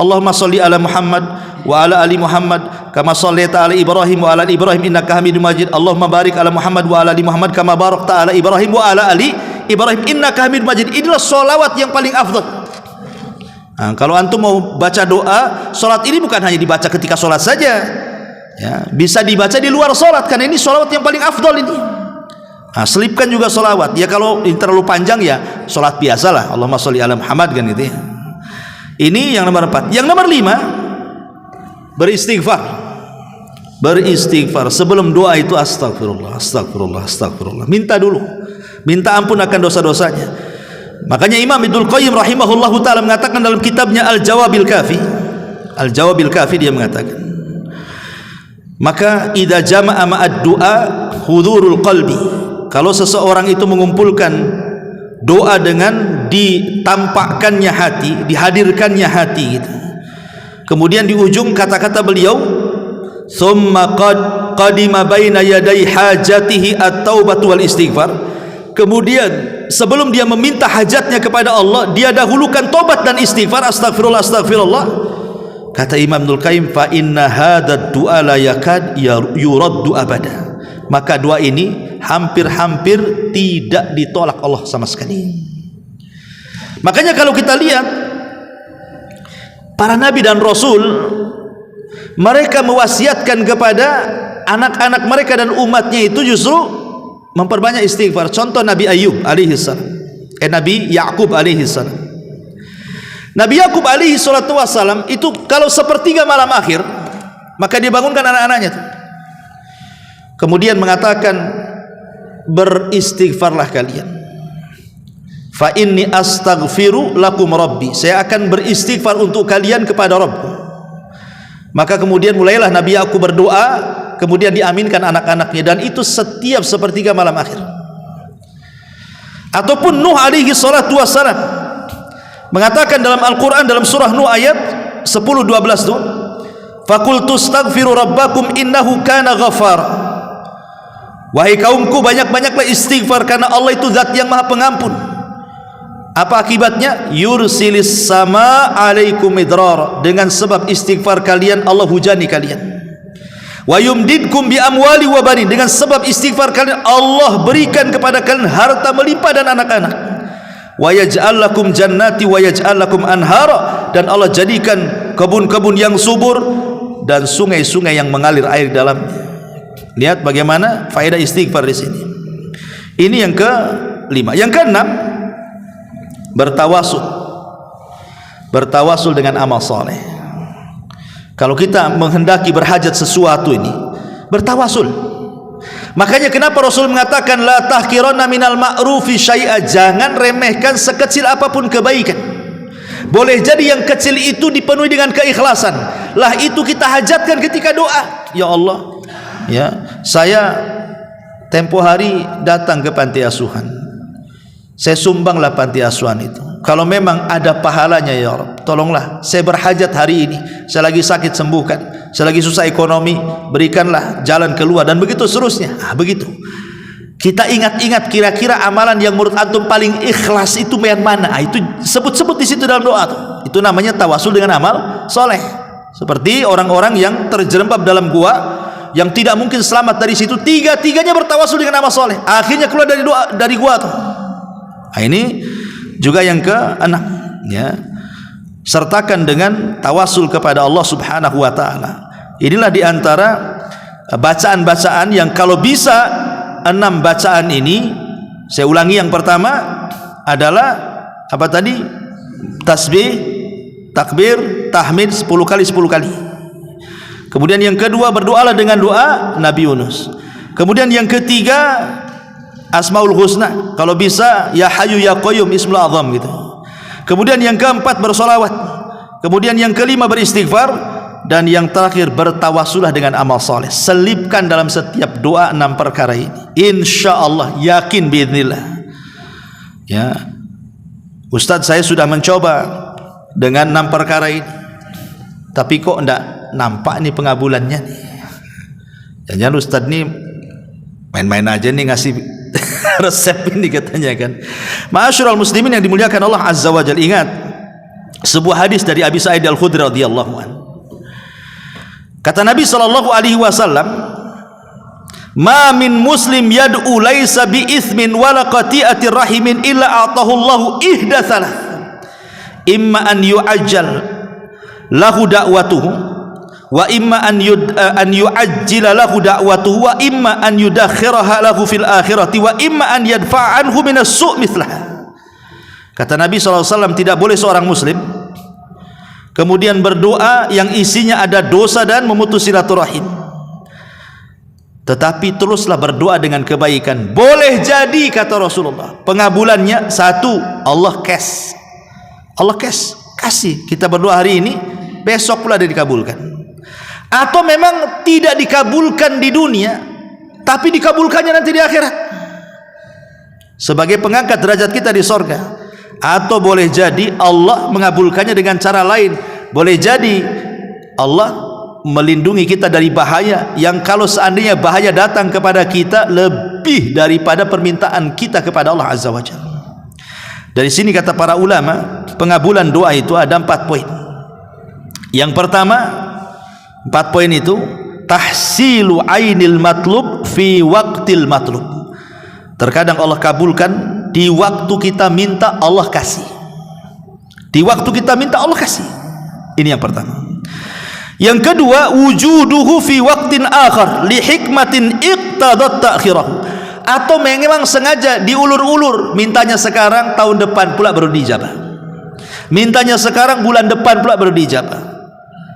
Allahumma shalli ala Muhammad wa ala ali Muhammad kama shallaita ala Ibrahim wa ala ali Ibrahim innaka Hamidum Majid. Allahumma barik ala Muhammad wa ala ali Muhammad kama barakta ala Ibrahim wa ala ali Ibrahim innaka Hamidum Majid. Inilah salawat yang paling afdal. Nah, kalau antum mau baca doa, salat ini bukan hanya dibaca ketika salat saja, ya, bisa dibaca di luar salat, karena ini salawat yang paling afdal ini. Nah, selipkan juga salawat. Ya kalau ini terlalu panjang ya salat biasalah, Allahumma sholli ala Muhammad, kan gitu ya. Ini yang nomor 4. Yang nomor 5, beristighfar. Beristighfar sebelum doa itu astagfirullah, astagfirullah, astagfirullah. Minta dulu, minta ampun akan dosa-dosanya. Makanya Imam Ibnul Qayyim rahimahullahu ta'ala mengatakan dalam kitabnya Al-Jawabil Kafi, Al-Jawabil Kafi, dia mengatakan, maka idza jama'a ma'ad du'a hudurul qalbi, kalau seseorang itu mengumpulkan doa dengan ditampakkannya hati, dihadirkannya hati gitu. Kemudian di ujung kata-kata beliau, thumma qadima baina yaday hajatihi at-taubatu wal istighfar. Kemudian sebelum dia meminta hajatnya kepada Allah, dia dahulukan tobat dan istighfar, astagfirullah, astagfirullah. Kata Imam Ibnul Qayyim, fa inna hadzal du'a la yakad yuraddu abada. Maka doa ini hampir-hampir tidak ditolak Allah sama sekali. Makanya kalau kita lihat para nabi dan rasul, mereka mewasiatkan kepada anak-anak mereka dan umatnya itu justru memperbanyak istighfar. Contoh Nabi Ayub alaihissalam, Nabi Yakub alaihissalam. Nabi Yakub alaihi salatu wassalam itu kalau sepertiga malam akhir, maka dia bangunkan anak-anaknya itu. Kemudian mengatakan, beristighfarlah kalian. Fa inni astaghfiru lakum rabbi, saya akan beristighfar untuk kalian kepada Rabbku. Maka kemudian mulailah Nabi Yakub berdoa, kemudian diaminkan anak-anaknya, dan itu setiap sepertiga malam akhir. Ataupun Nuh alaihi salatu wassalam mengatakan dalam Al-Quran, dalam surah Nuh ayat 10-12 itu, faqultu astaghfiru rabbakum innahu kana ghafar. Wahai kaumku, banyak-banyaklah istighfar karena Allah itu zat yang maha pengampun. Apa akibatnya? Yursilis sama alaikum midrar, dengan sebab istighfar kalian Allah hujani kalian. Wa yumdidkum bi amwali wa banin, dengan sebab istighfar kalian Allah berikan kepada kalian harta melimpah dan anak-anak. Wa yaj'al lakum jannati wa yaj'al lakum anhara, dan Allah jadikan kebun-kebun yang subur dan sungai-sungai yang mengalir air dalamnya. Lihat bagaimana faedah istighfar di sini. Ini yang ke-5. Yang ke-6, bertawasul. Bertawasul dengan amal saleh. Kalau kita menghendaki berhajat sesuatu ini, bertawasul. Makanya kenapa Rasul mengatakan la tahqiranna minal ma'rufi syai'a, jangan remehkan sekecil apapun kebaikan. Boleh jadi yang kecil itu dipenuhi dengan keikhlasan, lah itu kita hajatkan ketika doa. Ya Allah, ya, saya tempo hari datang ke panti asuhan, saya sumbanglah panti asuhan itu. Kalau memang ada pahalanya ya Rabb, tolonglah saya berhajat hari ini, saya lagi sakit sembuhkan, saya lagi susah ekonomi, berikanlah jalan keluar, dan begitu seterusnya. Begitu kita ingat-ingat kira-kira amalan yang menurut antum paling ikhlas itu yang mana. Itu sebut-sebut di situ dalam doa tuh. Itu namanya tawasul dengan amal soleh. Seperti orang-orang yang terjerembab dalam gua, yang tidak mungkin selamat dari situ, tiga-tiganya bertawasul dengan amal soleh, akhirnya keluar dari gua tuh. Nah, ini juga yang keenam, ya, sertakan dengan tawasul kepada Allah Subhanahu wa taala. Inilah diantara bacaan-bacaan yang kalau bisa 6 bacaan ini, saya ulangi, yang pertama adalah apa tadi? Tasbih, takbir, tahmid 10 kali. Kemudian yang kedua, berdoalah dengan doa Nabi Yunus. Kemudian yang ketiga, Asmaul Husna, kalau bisa ya Hayyu ya Qayyum Ismul Azam gitu. Kemudian yang keempat, bersolawat. Kemudian yang kelima, beristighfar. Dan yang terakhir, bertawasulah dengan amal soleh. Selipkan dalam setiap doa 6 perkara ini, insya Allah, yakin biidznillah. Ya, Ustadz, saya sudah mencoba dengan 6 perkara ini, tapi kok enggak nampak nih pengabulannya nih. Jangan Ustadz nih main-main aja nih ngasih resep ini katanya kan. Ma'asyiral muslimin yang dimuliakan Allah Azza wa Jalla, ingat sebuah hadis dari Abi Sa'id Al-Khudri radhiyallahu anhu. Kata Nabi sallallahu alaihi wasallam, "Ma min muslim yad'u laisa bi itsmin wala qati'atir rahimin illa a'tahu Allahu ihda thalath. Imma an yu'ajjal lahu da'watuhu wa imma an yu'ajjila lahu da'watuhu wa imma an yudakhkhiraha lahu fil akhirati wa imma an yadfa'a anhu minas su' mithlaha." Kata Nabi sallallahu alaihi wasallam, tidak boleh seorang muslim kemudian berdoa yang isinya ada dosa dan memutus silaturahim, tetapi teruslah berdoa dengan kebaikan. Boleh jadi, kata Rasulullah, pengabulannya satu, Allah kasih kita berdoa hari ini, besok pula dia dikabulkan. Atau memang tidak dikabulkan di dunia, tapi dikabulkannya nanti di akhirat sebagai pengangkat derajat kita di sorga. Atau boleh jadi Allah mengabulkannya dengan cara lain. Boleh jadi Allah melindungi kita dari bahaya yang kalau seandainya bahaya datang kepada kita lebih daripada permintaan kita kepada Allah Azza wa Jalla. Dari sini kata para ulama, pengabulan doa itu ada 4 poin. Yang pertama, 4 poin itu tahsilu ainil matlub fi waqtil matlub. Terkadang Allah kabulkan di waktu kita minta, Allah kasih. Di waktu kita minta, Allah kasih. Ini yang pertama. Yang kedua, wujuduhu fi waqtin akhar li hikmatin iqtadat ta'khirahu. Atau memang sengaja diulur-ulur, mintanya sekarang, tahun depan pula baru dijabah. Mintanya sekarang, bulan depan pula baru dijabah.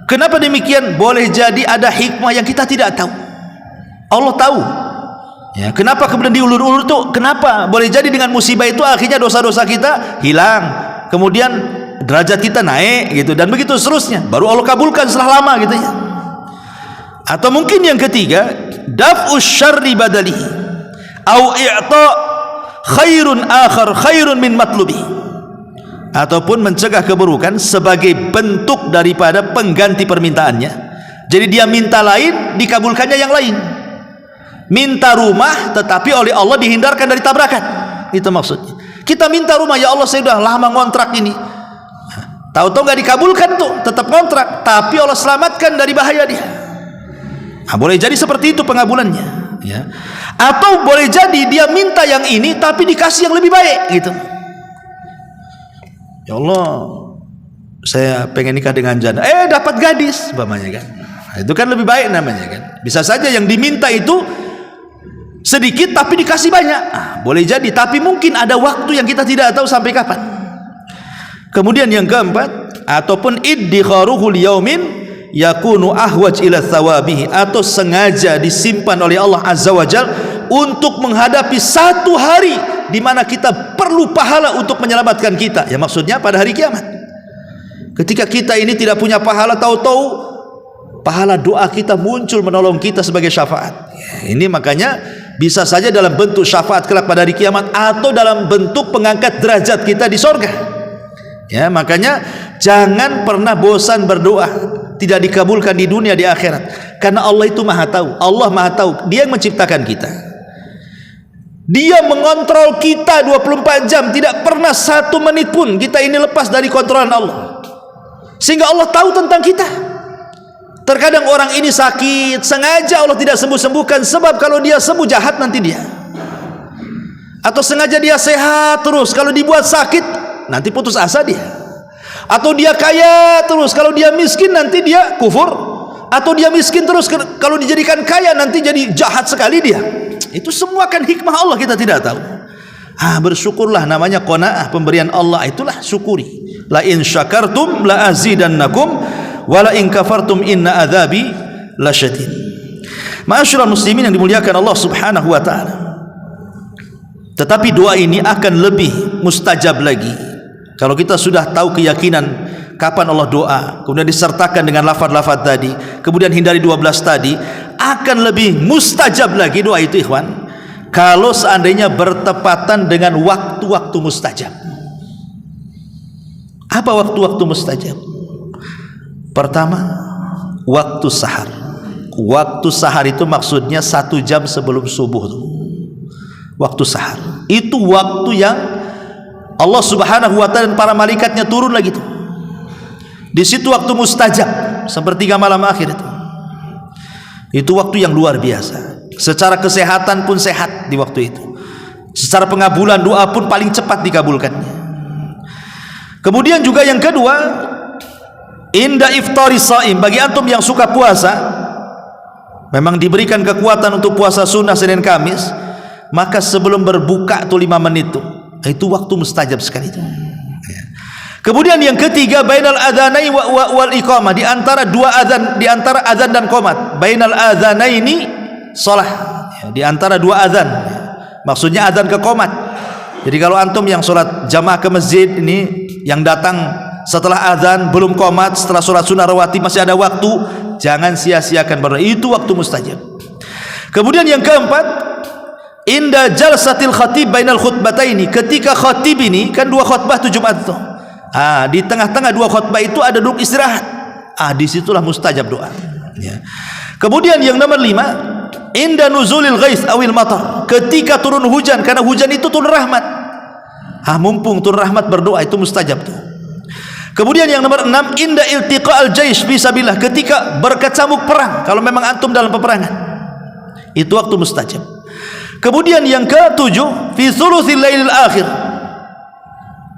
Kenapa demikian? Boleh jadi ada hikmah yang kita tidak tahu. Allah tahu. Ya, kenapa kemudian diulur-ulur tuh? Kenapa? Boleh jadi dengan musibah itu akhirnya dosa-dosa kita hilang, kemudian derajat kita naik gitu, dan begitu seterusnya. Baru Allah kabulkan setelah lama gitu ya. Atau mungkin yang ketiga, daf'us syarri badalihi au i'ta khairun akhar khairun min matlubi. Ataupun mencegah keburukan sebagai bentuk daripada pengganti permintaannya. Jadi dia minta lain, dikabulkannya yang lain. Minta rumah tetapi oleh Allah dihindarkan dari tabrakan. Itu maksudnya. Kita minta rumah, ya Allah saya sudah lama ngontrak ini, tahu-tahu nggak dikabulkan tuh, tetap ngontrak, tapi Allah selamatkan dari bahaya dia. Nah, boleh jadi seperti itu pengabulannya, ya. Atau boleh jadi dia minta yang ini tapi dikasih yang lebih baik gitu. Ya Allah, saya pengen nikah dengan janda, dapat gadis umpamanya kan. Nah, itu kan lebih baik namanya kan. Bisa saja yang diminta itu sedikit tapi dikasih banyak. Boleh jadi, tapi mungkin ada waktu yang kita tidak tahu sampai kapan. Kemudian yang keempat, ataupun iddikharuhu liyaumin yakunu ahwaj ila thawabihi, atau sengaja disimpan oleh Allah Azza wa Jalla untuk menghadapi satu hari di mana kita perlu pahala untuk menyelamatkan kita. Ya, maksudnya pada hari kiamat. Ketika kita ini tidak punya pahala, tahu-tahu pahala doa kita muncul menolong kita sebagai syafaat. Ya, ini makanya bisa saja dalam bentuk syafaat kelak pada hari kiamat, atau dalam bentuk pengangkat derajat kita di sorga. Ya, makanya jangan pernah bosan berdoa tidak dikabulkan di dunia, di akhirat, karena Allah itu maha tahu. Allah maha tahu, Dia yang menciptakan kita, Dia mengontrol kita 24 jam, tidak pernah 1 menit pun kita ini lepas dari kontrolan Allah. Sehingga Allah tahu tentang kita, Terkadang orang ini sakit, sengaja Allah tidak sembuh-sembuhkan, sebab kalau dia sembuh jahat nanti dia. Atau sengaja dia sehat terus, kalau dibuat sakit nanti putus asa dia. Atau dia kaya terus, kalau dia miskin nanti dia kufur. Atau dia miskin terus, kalau dijadikan kaya nanti jadi jahat sekali dia. Itu semua kan hikmah Allah, kita tidak tahu. Bersyukurlah, namanya qanaah, pemberian Allah, itulah syukuri. La in syakartum la azidannakum wa la in kafartum inna adzabi lasyadid. Ma'asyiral muslimin yang dimuliakan Allah Subhanahu wa taala. Tetapi doa ini akan lebih mustajab lagi kalau kita sudah tahu keyakinan kapan Allah doa, kemudian disertakan dengan lafaz-lafaz tadi, kemudian hindari 12 tadi, akan lebih mustajab lagi doa itu, ikhwan, kalau seandainya bertepatan dengan waktu-waktu mustajab. Apa waktu-waktu mustajab? Pertama, waktu sahar. Waktu sahar itu maksudnya 1 jam sebelum subuh tuh. Waktu sahar itu waktu yang Allah Subhanahu wa ta'ala dan para malaikatnya turun lagi tuh. Di situ waktu mustajab, sepertiga malam akhir itu. Itu waktu yang luar biasa. Secara kesehatan pun sehat di waktu itu. Secara pengabulan doa pun paling cepat dikabulkannya. Kemudian juga yang kedua, inda iftari shaim, bagi antum yang suka puasa, memang diberikan kekuatan untuk puasa sunnah Senin Kamis, maka sebelum berbuka tuh 5 menit itu waktu mustajab sekali itu. Kemudian yang ketiga, bainal adzanai wal iqamah, di antara dua azan, di antara azan dan qomat. Bainal adzanaini shalah, di antara dua azan, maksudnya azan ke qomat. Jadi kalau antum yang sholat jamaah ke masjid ini, yang datang setelah azan belum qomat, setelah sholat sunnah rawatib masih ada waktu, jangan sia-siakan berdoa, itu waktu mustajab. Kemudian yang keempat, inda jalsatil khatib bainal khutbataini, ketika khatib ini kan 2 khutbah 7 Jumat tuh. Di tengah-tengah 2 khutbah itu ada duduk istirahat. Disitulah mustajab doa. Ya. Kemudian yang nomor 5, inda nuzulil ghais awil matar, ketika turun hujan, karena hujan itu turun rahmat. Mumpung turun rahmat berdoa, itu mustajab tuh. Kemudian yang nomor 6, inda iltiqa'al jaish fisabilillah, ketika berkecamuk perang, kalau memang antum dalam peperangan, itu waktu mustajab. Kemudian yang ke-7, fi thuluthil lailil akhir,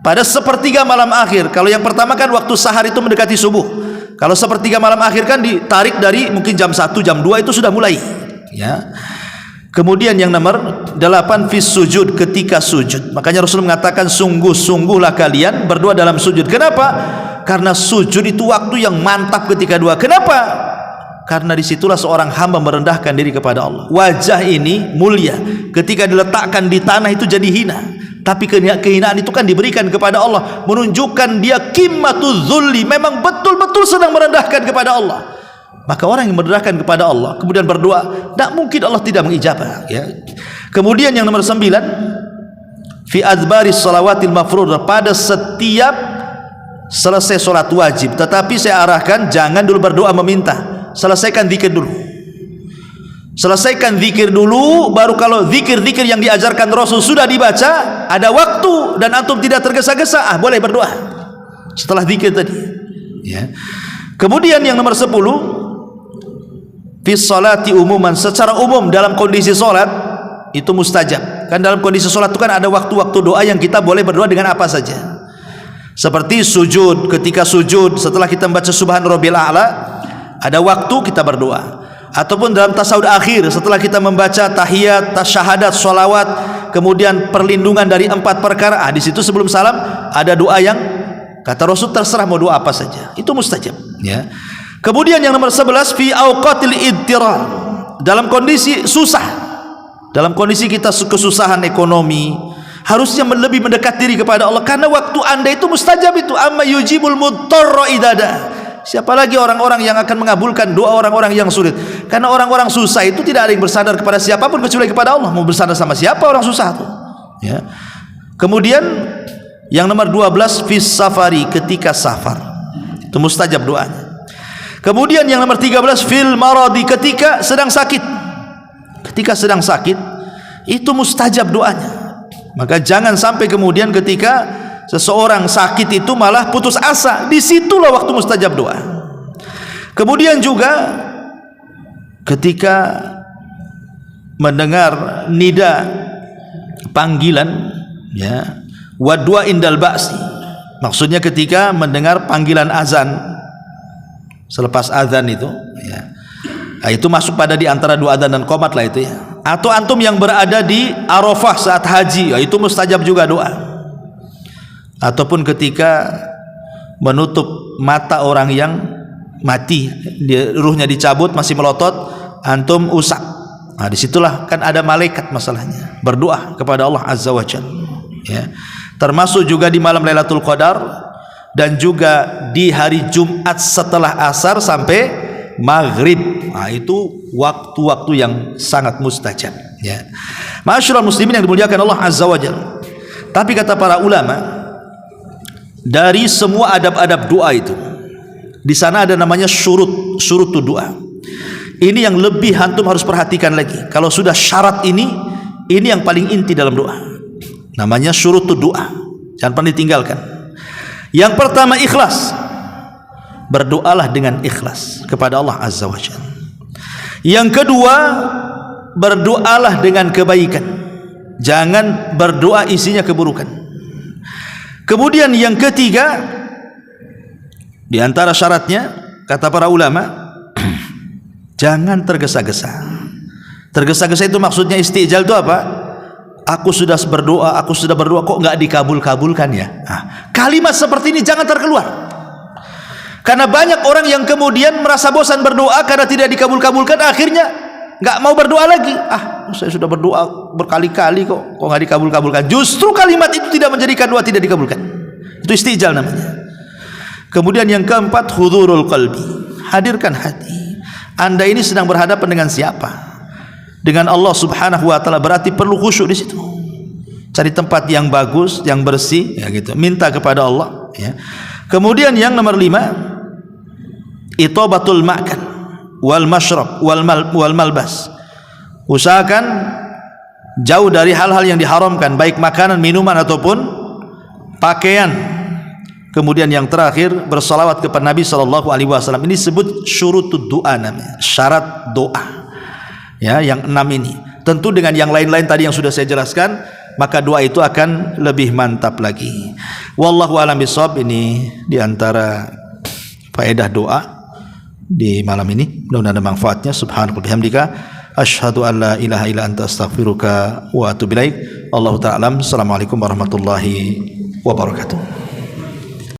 pada sepertiga malam akhir. Kalau yang pertama kan waktu sahar itu mendekati subuh. Kalau sepertiga malam akhir kan ditarik dari mungkin jam 1, jam 2 itu sudah mulai, ya. Kemudian yang nomor 8, fi sujud, ketika sujud. Makanya Rasul mengatakan, sungguh-sungguhlah kalian berdoa dalam sujud. Kenapa? Karena sujud itu waktu yang mantap ketika doa. Kenapa? Karena disitulah seorang hamba merendahkan diri kepada Allah. Wajah ini mulia, ketika diletakkan di tanah itu jadi hina. Tapi kehinaan itu kan diberikan kepada Allah, menunjukkan dia qimmatuz zulli, memang betul-betul sedang merendahkan kepada Allah. Maka orang yang merendahkan kepada Allah kemudian berdoa, tidak mungkin Allah tidak mengijabah, ya. Kemudian yang nomor 9, fi adbaris salawatil mafruḍah, pada setiap selesai sholat wajib. Tetapi saya arahkan jangan dulu berdoa meminta, selesaikan zikir dulu. Selesaikan zikir dulu, baru kalau zikir-zikir yang diajarkan Rasul sudah dibaca, ada waktu dan antum tidak tergesa-gesa, boleh berdoa setelah zikir tadi, ya. Kemudian yang nomor 10, fi sholati umuman, secara umum dalam kondisi sholat itu mustajab. Kan dalam kondisi sholat itu kan ada waktu-waktu doa yang kita boleh berdoa dengan apa saja. Seperti sujud, ketika sujud setelah kita membaca subhan rabbil a'la, ada waktu kita berdoa. Ataupun dalam tasawuf akhir setelah kita membaca tahiyat, tasyahadat, sholawat, kemudian perlindungan dari 4 perkara, di situ sebelum salam ada doa yang kata Rasul terserah mau doa apa saja, itu mustajab, ya. Kemudian yang nomor 11, fi auqatil idtirar, dalam kondisi susah, dalam kondisi kita kesusahan ekonomi, harusnya lebih mendekat diri kepada Allah, karena waktu anda itu mustajab itu. Amma yujibul mudtarra idada, siapa lagi orang-orang yang akan mengabulkan doa orang-orang yang sulit? Karena orang-orang susah itu tidak ada yang bersandar kepada siapapun kecuali kepada Allah. Mau bersandar sama siapa orang susah itu, ya. Kemudian yang nomor 12, fis safari, ketika safar, itu mustajab doanya. Kemudian yang nomor 13, fil maradi, ketika sedang sakit. Ketika sedang sakit itu mustajab doanya. Maka jangan sampai kemudian ketika seseorang sakit itu malah putus asa, disitulah waktu mustajab doa. Kemudian juga ketika mendengar nida, panggilan, ya, wa du'a indal ba'si, maksudnya ketika mendengar panggilan azan selepas azan itu, ya, nah, itu masuk pada di antara dua adzan dan qomat lah itu, ya. Atau antum yang berada di Arafah saat haji, ya, itu mustajab juga doa. Ataupun ketika menutup mata orang yang mati, ruhnya dicabut masih melotot, antum usap. Nah, disitulah kan ada malaikat masalahnya, berdoa kepada Allah Azza wa Jalla, ya. Termasuk juga di malam Lailatul Qadar dan juga di hari Jumat setelah asar sampai maghrib. Nah, itu waktu-waktu yang sangat mustajab, ya. Ma'asyiral muslimin yang dimuliakan Allah Azza wa Jalla. Tapi kata para ulama, dari semua adab-adab doa itu, di sana ada namanya syurut doa. Ini yang lebih antum harus perhatikan lagi. Kalau sudah syarat ini yang paling inti dalam doa. Namanya syurut doa. Jangan pernah ditinggalkan. Yang pertama, ikhlas. Berdoalah dengan ikhlas kepada Allah Azza wa Jalla. Yang kedua, berdoalah dengan kebaikan. Jangan berdoa isinya keburukan. Kemudian yang ketiga, di antara syaratnya kata para ulama, jangan tergesa-gesa. Tergesa-gesa itu maksudnya istijal itu apa? Aku sudah berdoa kok nggak dikabul-kabulkan, ya. Nah, kalimat seperti ini jangan terkeluar. Karena banyak orang yang kemudian merasa bosan berdoa karena tidak dikabul-kabulkan, akhirnya nggak mau berdoa lagi. Saya sudah berdoa berkali-kali kok nggak dikabul-kabulkan. Justru kalimat itu tidak menjadikan doa tidak dikabulkan. Itu istijal namanya. Kemudian yang keempat, hudurul qalbi. Hadirkan hati. Anda ini sedang berhadapan dengan siapa? Dengan Allah Subhanahu wa taala, berarti perlu khusyuk di situ. Cari tempat yang bagus, yang bersih, ya gitu. Minta kepada Allah, ya. Kemudian yang nomor 5, itobatul ma'kan wal mashrab wal malbas. Usahakan jauh dari hal-hal yang diharamkan, baik makanan, minuman ataupun pakaian. Kemudian yang terakhir, bersalawat kepada Nabi SAW. Ini disebut syurutud doa namanya, syarat doa, ya, yang 6 ini. Tentu dengan yang lain-lain tadi yang sudah saya jelaskan, maka doa itu akan lebih mantap lagi. Wallahu a'lam bishawab. Ini diantara faedah doa di malam ini, mudah-mudahan ada manfaatnya. Subhanallah bihamdika, asyhadu an la ilaha illa anta astaghfiruka wa atubu ilaik. Allahu ta'ala. Assalamualaikum warahmatullahi wabarakatuh.